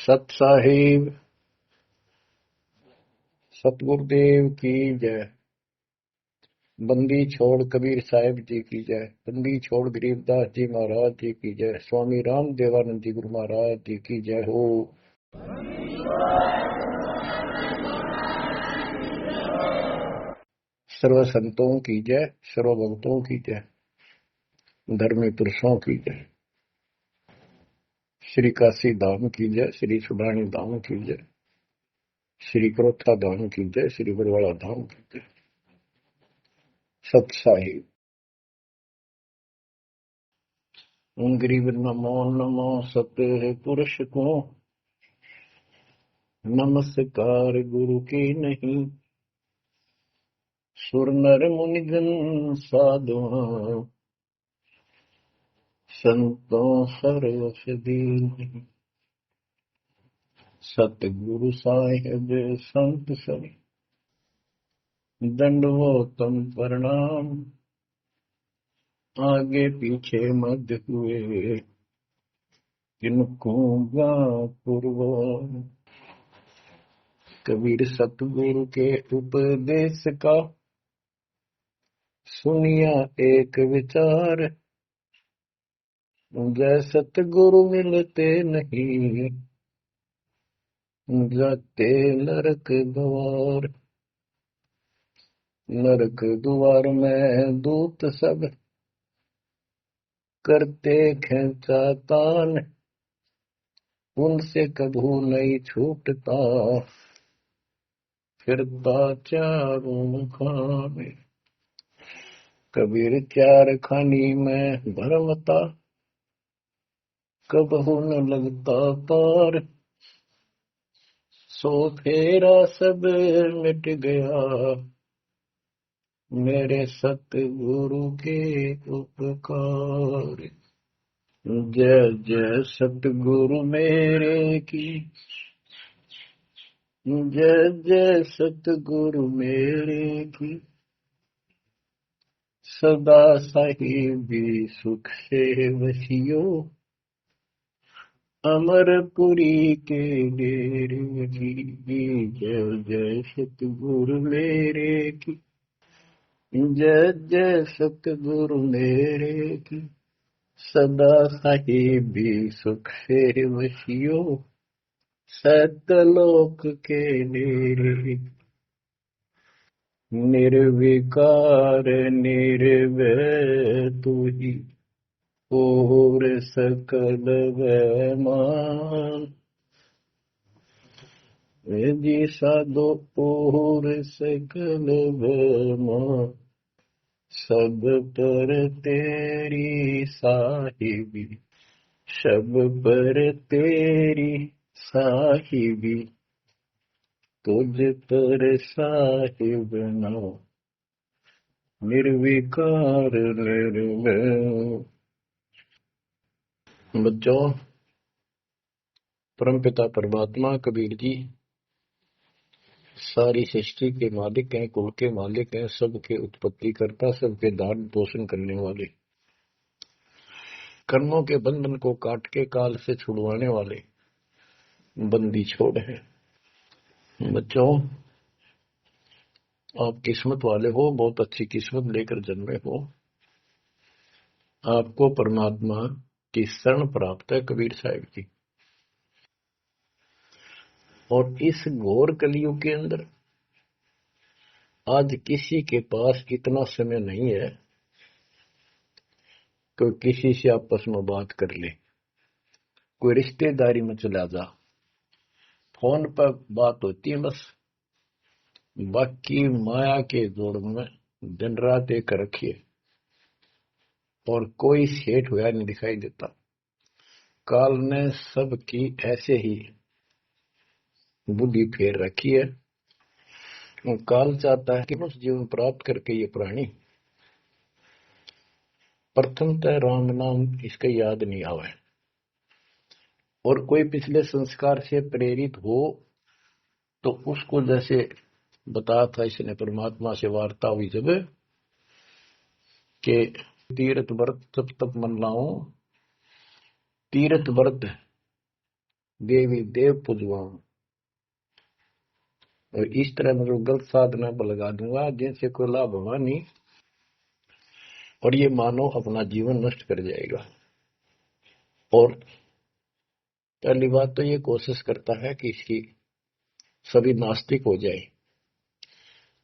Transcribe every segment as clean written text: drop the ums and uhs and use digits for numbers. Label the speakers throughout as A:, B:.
A: सत साहिब सतगुरुदेव की जय। बंदी छोड़ कबीर साहिब जी की जय। बंदी छोड़ गरीबदास जी महाराज जी की जय। स्वामी राम देवानंद जी गुरु महाराज जी की जय हो। सर्व संतों की जय, सर्व भक्तों की जय, धर्मी पुरुषों की जय। श्री काशी धाम की जय, श्री सुडानी धाम की जय, श्री क्रोथा धाम की जय, श्री बरवाड़ा धाम की जय। सत साहिब गरीब नमो नमो सत्य पुरुष को नमस्कार गुरु की नहीं। सुर नर मुनिजन साधु संतों सरस दीन। सतगुरु साहिब संत सब दंडवतम प्रणाम। आगे पीछे मध्य हुए किनको पूर्व। कबीर सतगुरु के उपदेश का सुनिया एक विचार। जय सतगुरु मिलते नहीं जाते नरक द्वार। नरक द्वार में दूत सब करते खेचातान। उनसे कभू नहीं छूटता फिरता चारों खाने। कबीर चार खानी में भरमता कबहू न लगता पार। सो फेरा सब मिट गया मेरे सतगुरु के उपकार। जय जय सतगुरु मेरे की जय जय सतगुरु मेरे की। सदा साहिबी सुख से वसियो अमरपुरी के डेरे की। जय जय सतगुरु मेरे की जय जय सतगुरु मेरे की। सदा साहिबी सुख से वसियो सतलोक के डेरे। निर्विकार निर्भय तू ही और सकल वैमान। जी साधो और सकल वैमान। सब पर तेरी साहिबी सब पर तेरी साहिबी। तुझ पर साहिब नाम निर्विकार निर्भय। बच्चों, परमपिता परमात्मा कबीर जी सारी सृष्टि के मालिक हैं, कुल के मालिक हैं, सबके उत्पत्ति करता, सबके धारण पोषण करने वाले, कर्मों के बंधन को काट के काल से छुड़वाने वाले बंदी छोड़ है। बच्चों, आप किस्मत वाले हो, बहुत अच्छी किस्मत लेकर जन्मे हो। आपको परमात्मा की शरण प्राप्त है कबीर साहिब की। और इस घोर कलयुग के अंदर आज किसी के पास इतना समय नहीं है कोई किसी से आपस में बात कर ले, कोई रिश्तेदारी में चला जा, फोन पर बात होती है बस। बाकी माया के जोड़ में दिन रात एक रखिए और कोई सेठ हुआ नहीं दिखाई देता। काल ने सबकी ऐसे ही बुद्धि फेर रखी है। काल चाहता है कि उस जीवन प्राप्त करके ये प्राणी प्रथमतः राम नाम इसका याद नहीं आवे, और कोई पिछले संस्कार से प्रेरित हो तो उसको जैसे बताया था इसने परमात्मा से वार्ता हुई जब के तीर्थ व्रत तब तक मन लाऊं। तीर्थ व्रत देवी देव पुजवाऊं। और इस तरह मतलब गलत साधना पर लगा दूंगा जिनसे कोई लाभ होगा नहीं, और ये मानव अपना जीवन नष्ट कर जाएगा। और पहली बात तो ये कोशिश करता है कि इसकी सभी नास्तिक हो जाए।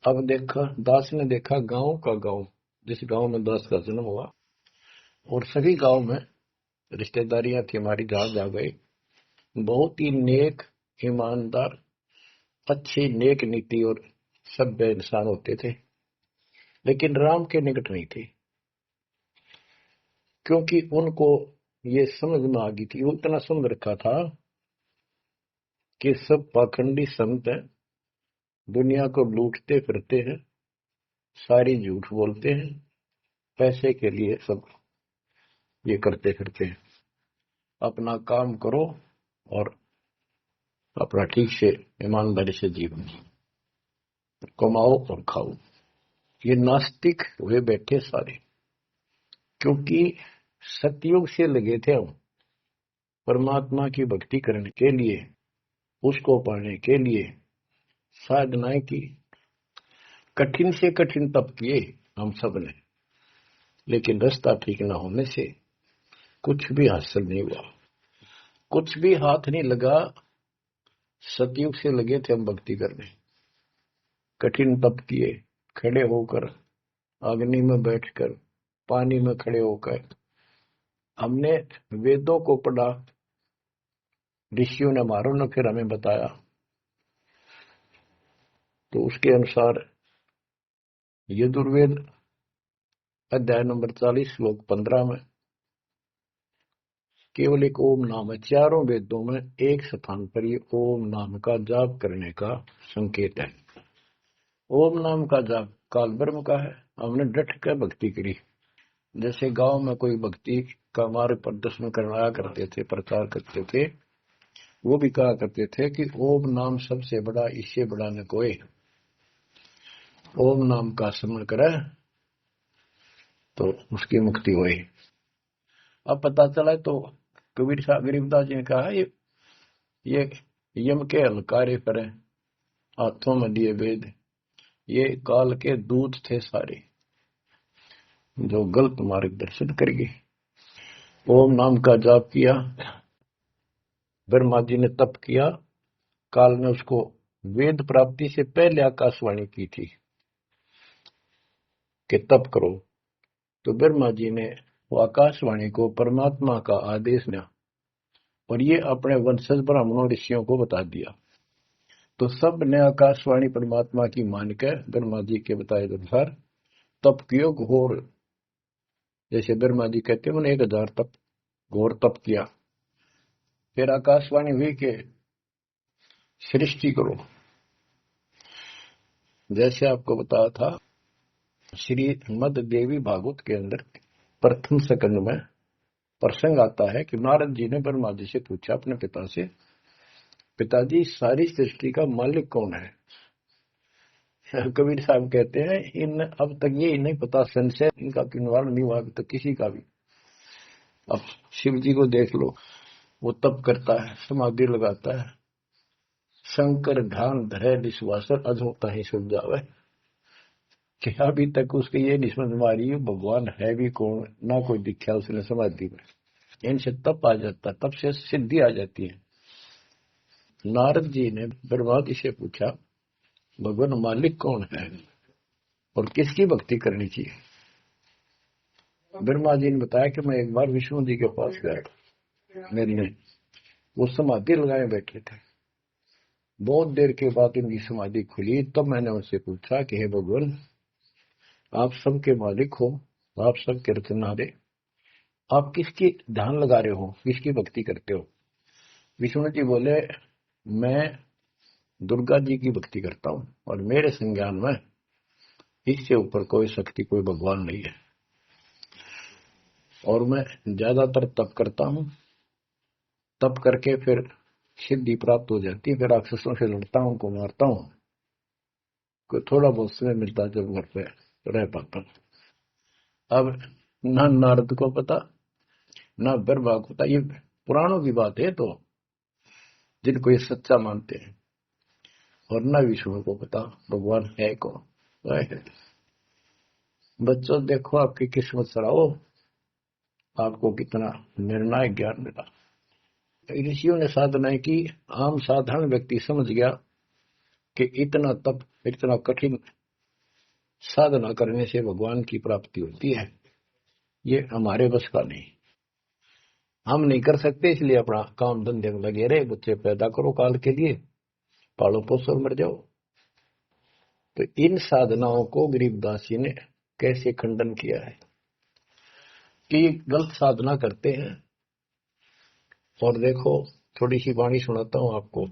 A: अब देखा, दास ने देखा गांव का गांव, जिस गांव में दास का जन्म हुआ, और सभी गांव में रिश्तेदारियां थी हमारी, जहां जा गए बहुत ही नेक, ईमानदार, अच्छी नेक नीति और सभ्य इंसान होते थे, लेकिन राम के निकट नहीं थे, क्योंकि उनको ये समझ में आ गई थी, वो इतना समझ रखा था कि सब पाखंडी संत हैं, दुनिया को लूटते फिरते हैं, सारी झूठ बोलते हैं, पैसे के लिए सब ये करते फिरते हैं। अपना काम करो और अपना ठीक से ईमानदारी से जीवन कमाओ और खाओ। ये नास्तिक हुए बैठे सारे, क्योंकि सतयुग से लगे थे हम परमात्मा की भक्ति करने के लिए, उसको पाने के लिए साधनाएं की, कठिन से कठिन तप किए हम सब ने, लेकिन रास्ता ठीक न होने से कुछ भी हासिल नहीं हुआ, कुछ भी हाथ नहीं लगा। सतयुग से लगे थे हम भक्ति करने, कठिन तप किए, खड़े होकर, अग्नि में बैठकर, पानी में खड़े होकर, हमने वेदों को पढ़ा, ऋषियों ने हमारों ने फिर हमें बताया, तो उसके अनुसार यजुर्वेद अध्याय नंबर 40 श्लोक 15 में केवल एक ओम नाम है। चारों वेदों में एक स्थान पर ये ओम नाम का जाप करने का संकेत है। ओम नाम का जाप काल ब्रह्म का है। हमने डट कर भक्ति करी, जैसे गांव में कोई भक्ति का मार्ग प्रदर्शन करवाया करते थे, प्रचार करते थे, वो भी कहा करते थे कि ओम नाम सबसे बड़ा, इससे बड़ा न कोई। ओम नाम का स्मरण करे तो उसकी मुक्ति हुई। अब पता चला तो कबीर साहब गरीबदास जी ने कहा ये यम के हलकारे करें, हाथों में दिए वेद, ये काल के दूत थे सारे, जो गलत मार्गदर्शन कर गए। ओम नाम का जाप किया, ब्रह्मा जी ने तप किया, काल ने उसको वेद प्राप्ति से पहले आकाशवाणी की थी कि तप करो, तो ब्रह्मा जी ने वो आकाशवाणी को परमात्मा का आदेश दिया और ये अपने वंशज ब्राह्मणों ऋषियों को बता दिया। तो सब ने आकाशवाणी परमात्मा की मानकर ब्रह्मा जी के बताए अनुसार तप कियो घोर, जैसे ब्रह्मा जी कहते हैं उन्हें 1000 तप घोर तप किया। फिर आकाशवाणी हुई कि सृष्टि करो, जैसे आपको बताया था श्री मद देवी भागवत के अंदर प्रथम सकंड में प्रसंग आता है कि नारद जी ने ब्रह्मा जी से पूछा अपने पिता से, पिताजी सारी सृष्टि का मालिक कौन है? कबीर साहब कहते हैं इन अब तक ये नहीं पता, संशय इनका निवारण नहीं हुआ अभी तक किसी का भी। अब शिव जी को देख लो, वो तप करता है, समाधि लगाता है, शंकर ध्यान धरे विश्वासर अधोता ही सुख जावे, कि अभी तक उसके ये नहीं समझ में आ रही है भगवान है भी कौन, ना कोई दिखा उसने समाधि में। इनसे तप आ जाता, तप से सिद्धि आ जाती है। नारद जी ने ब्रह्मा जी से पूछा भगवान मालिक कौन है और किसकी भक्ति करनी चाहिए? ब्रह्मा जी ने बताया कि मैं एक बार विष्णु जी के पास गया, मिलने, वो समाधि लगाए बैठे थे। बहुत देर के बाद उनकी समाधि खुली, तब मैंने उनसे पूछा कि हे भगवान, आप सबके मालिक हो, आप सबके रचनारे, आप किसकी ध्यान लगा रहे हो, किसकी भक्ति करते हो? विष्णु जी बोले मैं दुर्गा जी की भक्ति करता हूँ और मेरे संज्ञान में इससे ऊपर कोई शक्ति, कोई भगवान नहीं है, और मैं ज्यादातर तप करता हूँ, तप करके फिर सिद्धि प्राप्त हो जाती है, फिर राक्षसों से लड़ता हूँ, को मारता हूँ, कोई थोड़ा बहुत समय मिलता है जब घर पे रह पाता हूँ। अब ना नारद को पता, ना ब्रह्मा को पता, ये पुराणों की बात है। तो जिनको ये सच्चा मानते हैं, और न विष्णु को पता भगवान है कौन। वह है। बच्चों देखो आपकी किस्मत चढ़ाओ, आपको कितना निर्णायक ज्ञान मिला। ऋषियों ने साधना की, आम साधारण व्यक्ति समझ गया कि इतना तप, इतना कठिन साधना करने से भगवान की प्राप्ति होती है, ये हमारे बस का नहीं, हम नहीं कर सकते, इसलिए अपना काम धंधे में लगे रहे, बच्चे पैदा करो काल के लिए, पालो पोसो मर जाओ। तो इन साधनाओं को गरीबदास जी ने कैसे खंडन किया है कि गलत साधना करते हैं। और देखो थोड़ी सी वाणी सुनाता हूं आपको,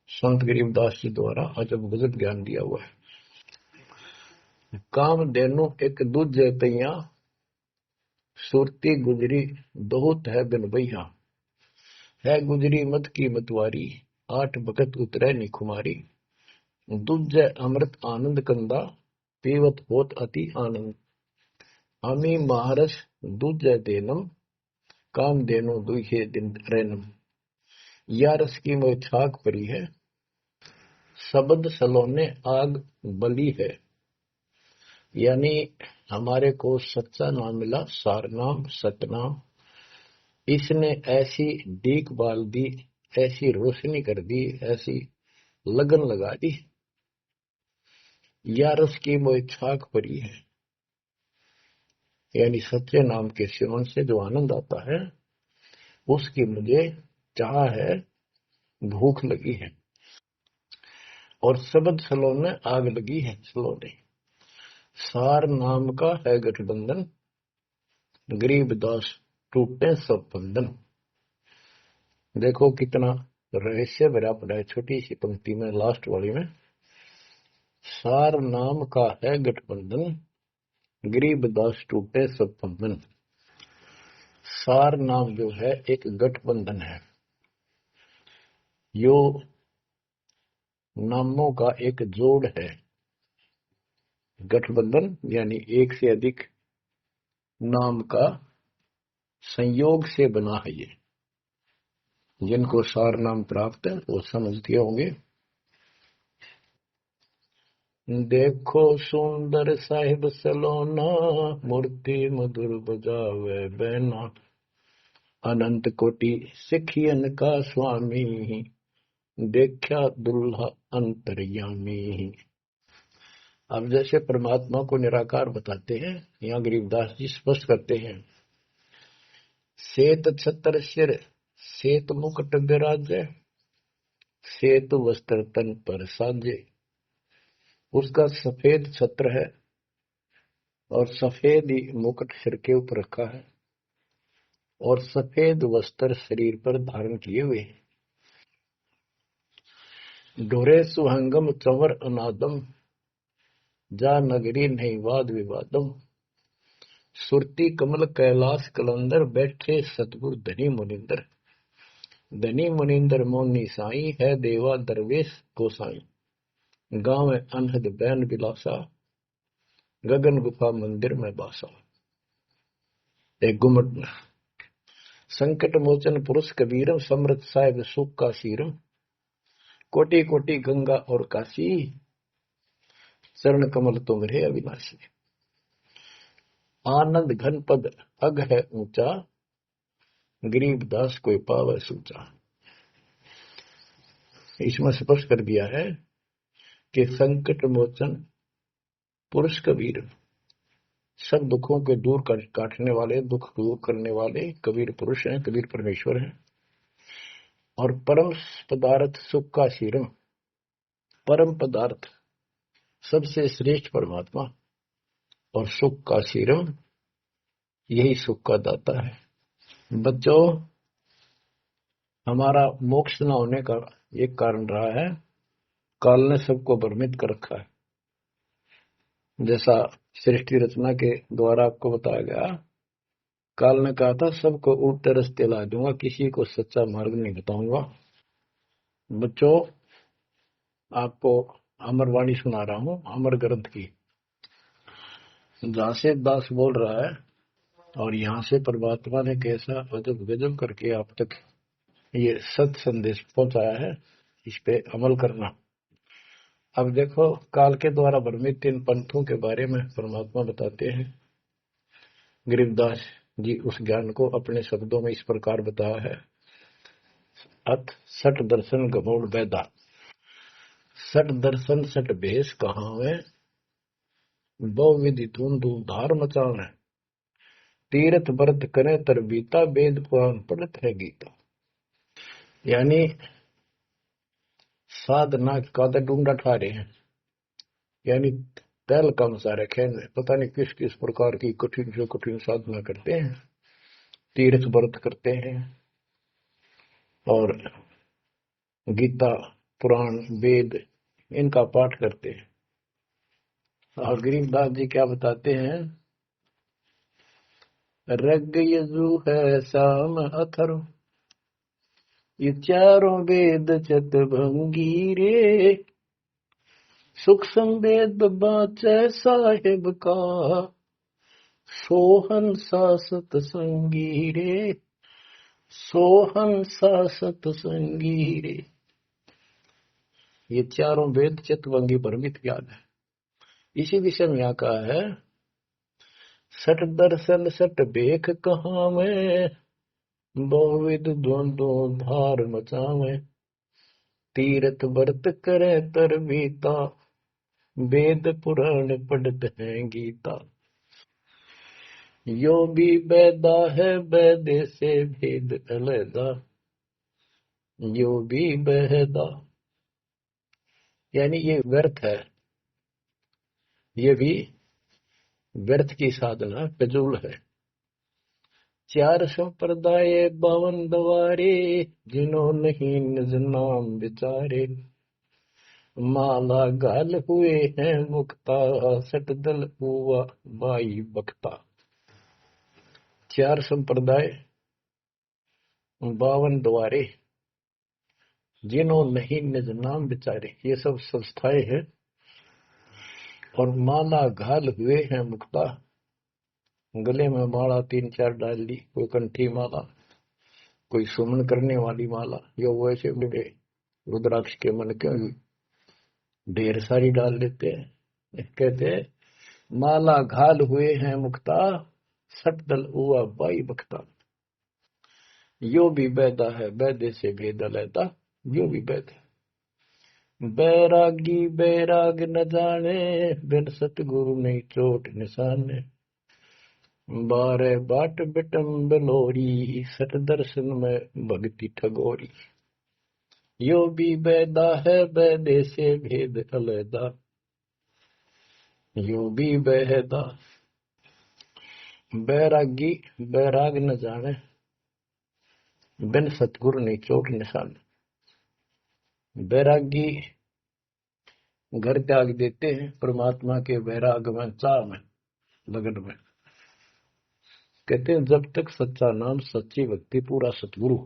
A: संत गरीबदास जी द्वारा अजब गजब ज्ञान दिया हुआ है। काम देनु एक दूजे तैया, सुरती गुजरी बहुत है बिन भैया, है गुजरी मत की मतवारी, 8 भगत उतरे निखुमारी, दूजे अमृत आनंद कंदा, पीवत होत अति आनंद, आमी महारस दूजे देनम, काम देनो दुहे दिन रैनम, या रस की मोह छाक परी है, शब्द सलोने आग बली है। यानी हमारे को सच्चा नाम मिला, सार नाम, सतनाम, इसने ऐसी डीक बाल दी, ऐसी रोशनी कर दी, ऐसी लगन लगा दी, या रस की मोह छाक परी है। यानी सच्चे नाम के सेवन से जो आनंद आता है, उसकी मुझे चाह है, भूख लगी है। और शब्द सलोने आग लगी है, सलोने सार नाम का है गठबंधन, गरीबदास टूटे सब बंधन। देखो कितना रहस्य भरा पड़ा है छोटी सी पंक्ति में, लास्ट वाली में, सार नाम का है गठबंधन, गरीबदास टूटे सब बंधन। सार नाम जो है एक गठबंधन है, यो नामों का एक जोड़ है। गठबंधन यानी एक से अधिक नाम का संयोग से बना है ये। जिनको सार नाम प्राप्त है वो समझते होंगे। देखो सुंदर साहिब सलोना, मूर्ति मधुर बजावे बैना, अनंत कोटि सिखियन का स्वामी, देखा दुल्हा अंतर्यामी। अब जैसे परमात्मा को निराकार बताते हैं, यहाँ गरीबदास जी स्पष्ट करते हैं, श्वेत छत्र सिर श्वेत मुकुट विराजे, श्वेत वस्त्र तन पर साजे। उसका सफेद छत्र है और सफेद ही मुकुट सिर के ऊपर रखा है, और सफेद वस्त्र शरीर पर धारण किए हुए। ढोरे सुहंगम चंवर अनादम, जा नगरी नहीं वाद विवादम, सुरती कमल कैलाश कलंदर, बैठे सतगुरु धनी मुनिंदर। धनी मुनिंदर मोनी साई, है देवा दरवेश गोसाई, गांव अनहद बैन बिलासा, गगन गुफा मंदिर में बासा। एक गुमट में संकट मोचन पुरुष कबीरम, समृत साहिब सुख का सीरम, कोटि कोटि गंगा और काशी, चरण कमल तुम्हारे अविनाशी। आनंद घन पद अग है ऊंचा, गरीबदास कोई पावे सूचा। इसमें स्पष्ट कर दिया है कि संकट मोचन पुरुष कबीर, सब दुखों के दूर काटने वाले, दुख दूर करने वाले कबीर पुरुष हैं, कबीर परमेश्वर हैं। और परम पदार्थ सुख का शीरम, परम पदार्थ सबसे श्रेष्ठ परमात्मा, और सुख का शीरम यही सुख का दाता है। बच्चों, हमारा मोक्ष न होने का एक कारण रहा है, काल ने सबको भ्रमित कर रखा है। जैसा सृष्टि रचना के द्वारा आपको बताया गया, काल ने कहा था सबको उल्टे रास्ते ला दूंगा, किसी को सच्चा मार्ग नहीं बताऊंगा। बच्चों, आपको अमरवाणी सुना रहा हूं, अमर ग्रंथ की, जहां से दास बोल रहा है और यहां से परमात्मा ने कैसा अजब गजब करके आप तक ये सत संदेश पहुंचाया है, इस पे अमल करना। अब देखो, काल के द्वारा भ्रमित इन पंथों के बारे में परमात्मा बताते हैं। गरीबदास जी उस ज्ञान को अपने शब्दों में इस प्रकार बताया है। अथ सठ दर्शन गमोड़ बैदा, सठ दर्शन सठ भेष कहावे, बहु विधि धूम धूम धार मचावे, तीर्थ व्रत करे तर बीता, वेद पुराण पढ़त है गीता। यानी साधना का ढूंढा ठा रहे हैं, यानी तैल कम सारे खेल में पता नहीं किस किस प्रकार की कठिन से कठिन साधना करते हैं, तीर्थ व्रत करते हैं और गीता पुराण वेद इनका पाठ करते हैं। और गरीबदास जी क्या बताते हैं, रग यजु है शाम अथर्व, ये चारों वेद चतभंगी रे, सुख संवेद बाचे साहेब का, सोहन सासत संगी रे, सोहन सासत संगी रे। ये चारों वेद चतुर्भंगी परमित ज्ञान है। इसी विषय में यहाँ कहा है, सठ दर्शन सठ बेख कहाँ में, बहुविध द्वंद्व धार मचावे, तीर्थ व्रत करे तर बीता, वेद पुराण पढ़त है गीता। यो भी बैदा है बैदे से भेद अलैदा, यो भी बहदा, यानी ये व्यर्थ है, ये भी व्यर्थ की साधना फिजूल है। चार संप्रदाय बावन दवारे, जिन्हों नहीं निज नाम विचारे, माला गाल हुए हैं मुक्ता, सट दल हुआ बाई बख्ता। चार संप्रदाय 52 द्वारे, जिन्हों नहीं निज नाम विचारे, ये सब संस्थाएं हैं। और माला घाल हुए हैं मुक्ता, गले में माला 3-4 डाल ली, कोई कंठी माला, कोई सुमन करने वाली माला, यो वैसे बड़े रुद्राक्ष के मन के ढेर सारी डाल लेते हैं। कहते हैं माला घाल हुए हैं मुक्ता, सट दल हुआ बाई बख्ता। यो भी बैदा है बैदे से भेद अलैदा, यो भी बैद है। बैरागी बैराग न जाने, बिन सतगुरु नहीं चोट निशाने, बारे बाट बिटम बलोरी, सट दर्शन में भक्ति ठगोरी। यो भी बैदा है बैदे से भेद अलैदा, यो भी बैदा। बैरागी बैराग न जाने, बिन सतगुरु नहीं चोट निशान। बैरागी घर त्याग देते हैं परमात्मा के वैराग में, चाह में, लगन में। कहते हैं जब तक सच्चा नाम सच्ची भक्ति पूरा सतगुरु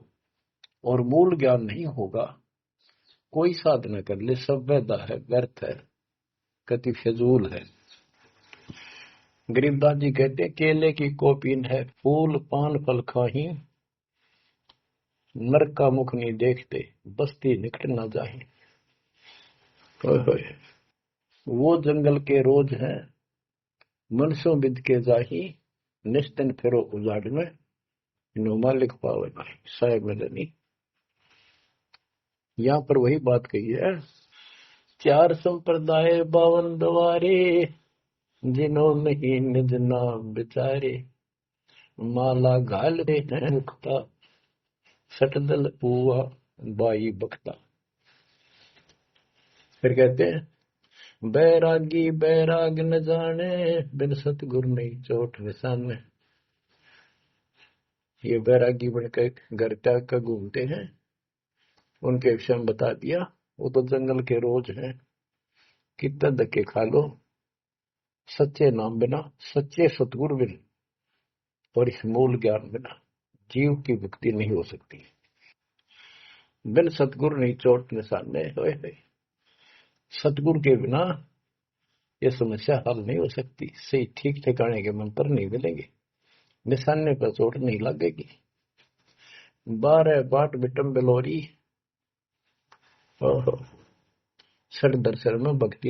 A: और मूल ज्ञान नहीं होगा, कोई साधना कर ले सब वैदा है, व्यर्थ है, कति फिजूल है। गरीबदास जी कहते केले की कोपीन है, फूल पान फल खाही, नरक का मुख नहीं देखते, बस्ती निकट ना जाही। वो जंगल के रोज हैं, मनसों बिद के जाही, निश्चिन फिरो उजाड़ में, नुमा लिख पावे भाई साहेब मदनी। यहाँ पर वही बात कही है, चार संप्रदाय 52 द्वारे, जिन्हों नहीं निज नाम विचारे, माला घाल रे हैं मुक्ता, सटदल पुआ बाई बख्ता। फिर कहते हैं बैरागी बैराग न जाने, बिन सतगुरु नहीं चोट निशाने। ये बैरागी बनकर घर त्याग कर घूमते हैं, उनके विषय में बता दिया, वो तो जंगल के रोज हैं, कितना धक्के खा लो, सच्चे नाम बिना, सच्चे सतगुरु बिना और इस मूल ज्ञान बिना जीव की मुक्ति नहीं हो सकती। बिन सतगुरु नहीं चोट निशाने, सतगुरु के बिना ये समस्या हल नहीं हो सकती। सही ठीक ठिकाने के मंत्र नहीं मिलेंगे, निशाने पर चोट नहीं लगेगी। 12 बाट बिटम बिलोरी। ओहो, सर दरसर में भक्ति